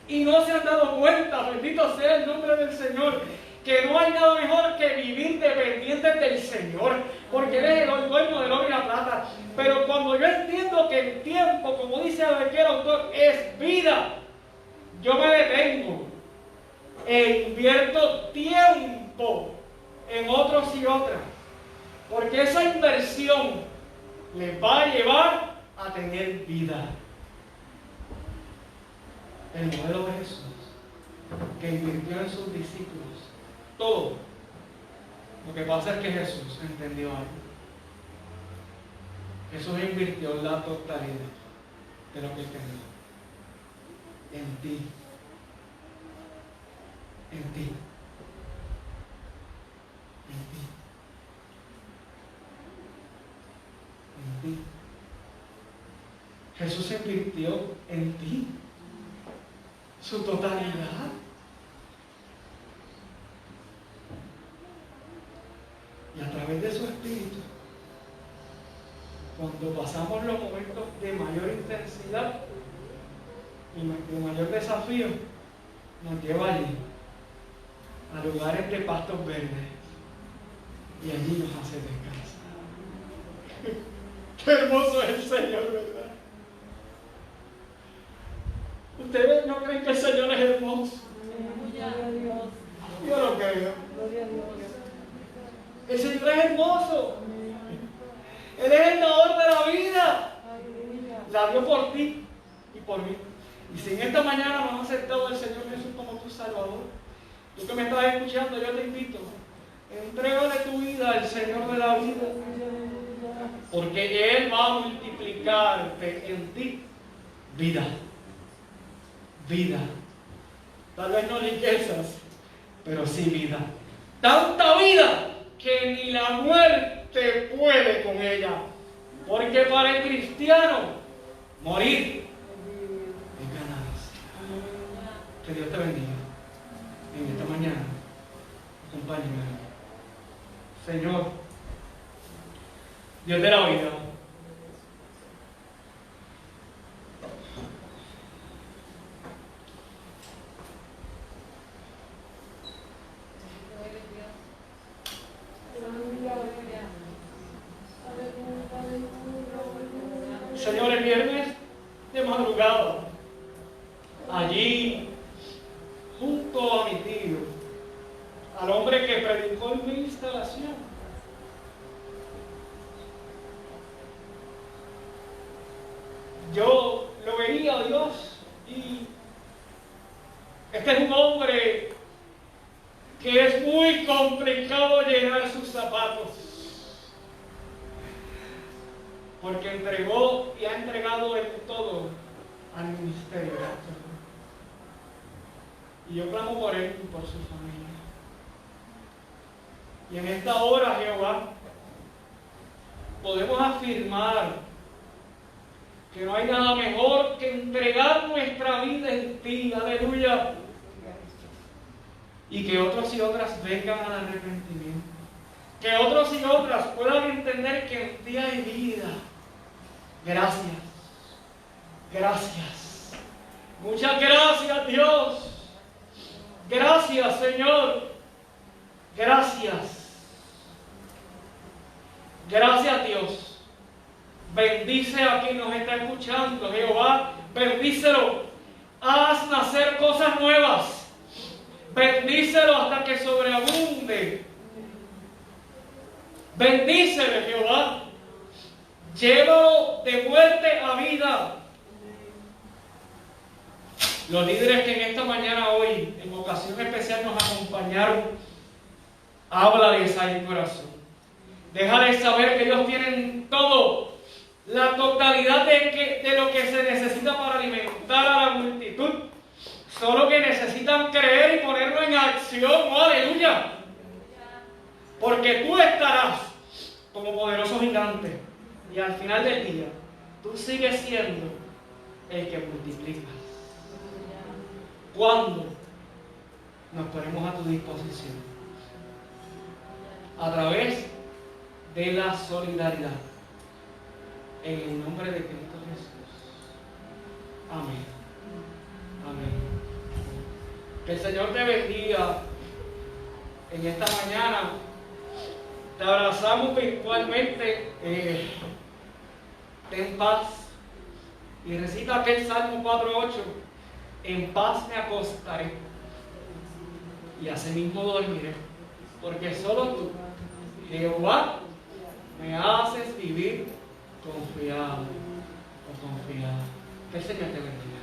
Speaker 2: y no se han dado cuenta, bendito sea el nombre del Señor, que no hay nada mejor que vivir dependientes del Señor, porque Él es el dueño del oro y la plata. Pero cuando yo entiendo que el tiempo, como dice aquel autor, es vida, yo me detengo e invierto tiempo en otros y otras, porque esa inversión les va a llevar a tener vida. El modelo de Jesús, que invirtió en sus discípulos todo. Lo que pasa es que Jesús entendió algo. Jesús invirtió la totalidad de lo que él tenía en ti. En ti. En ti. En ti. Jesús invirtió en ti su totalidad. Y a través de su Espíritu, cuando pasamos los momentos de mayor intensidad y de mayor desafío, nos lleva allí, a lugares de pastos verdes, y allí nos hace descansar. Qué hermoso es el Señor, ¿verdad? ¿Ustedes no creen que el Señor es hermoso? Yo lo creo. El Señor es hermoso. Él es el dador de la vida. La dio por ti y por mí. Y si en esta mañana no has aceptado al Señor Jesús como tu Salvador, tú que me estás escuchando, yo te invito Señor de la vida, porque Él va a multiplicarte en ti vida, vida. Tal vez no riquezas, pero sí vida. Tanta vida que ni la muerte puede con ella. Porque para el cristiano, morir es ganancia. Que Dios te bendiga en esta mañana. Acompáñame. Señor, Dios de la vida, Señor, el viernes de madrugada, allí, junto a mi tío, al hombre que predicó en mi instalación, yo lo veía a Dios y este es un hombre que es muy complicado llenar sus zapatos, porque entregó y ha entregado el todo al ministerio. Y yo clamo por él y por su familia. Y en esta hora, Jehová, podemos afirmar que no hay nada mejor que entregar nuestra vida en ti. Aleluya. Y que otros y otras vengan al arrepentimiento. Que otros y otras puedan entender que en ti hay vida. Gracias. Gracias. Muchas gracias, Dios. Gracias, Señor. Gracias. Gracias, Dios. Bendice a quien nos está escuchando, Jehová. Bendícelo. Haz nacer cosas nuevas. Bendícelo hasta que sobreabunde. Bendícele, Jehová. Llévalo de muerte a vida. Los líderes que en esta mañana hoy, en ocasión especial, nos acompañaron, háblales a mi corazón. Déjales saber que ellos tienen todo, la totalidad de lo que se necesita para alimentar a la multitud. Solo que necesitan creer y ponerlo en acción. ¡Oh, aleluya! Porque tú estarás como poderoso gigante. Y al final del día, tú sigues siendo el que multiplica. ¿Cuándo nos ponemos a tu disposición? A través de la solidaridad. En el nombre de Cristo Jesús. Amén. Amén. Que el Señor te bendiga en esta mañana. Te abrazamos virtualmente. Ten paz. Y recita aquel Salmo 4:8. En paz me acostaré y asimismo dormiré, porque solo tú, Jehová, me haces vivir confiado o confiada. Que el Señor te bendiga.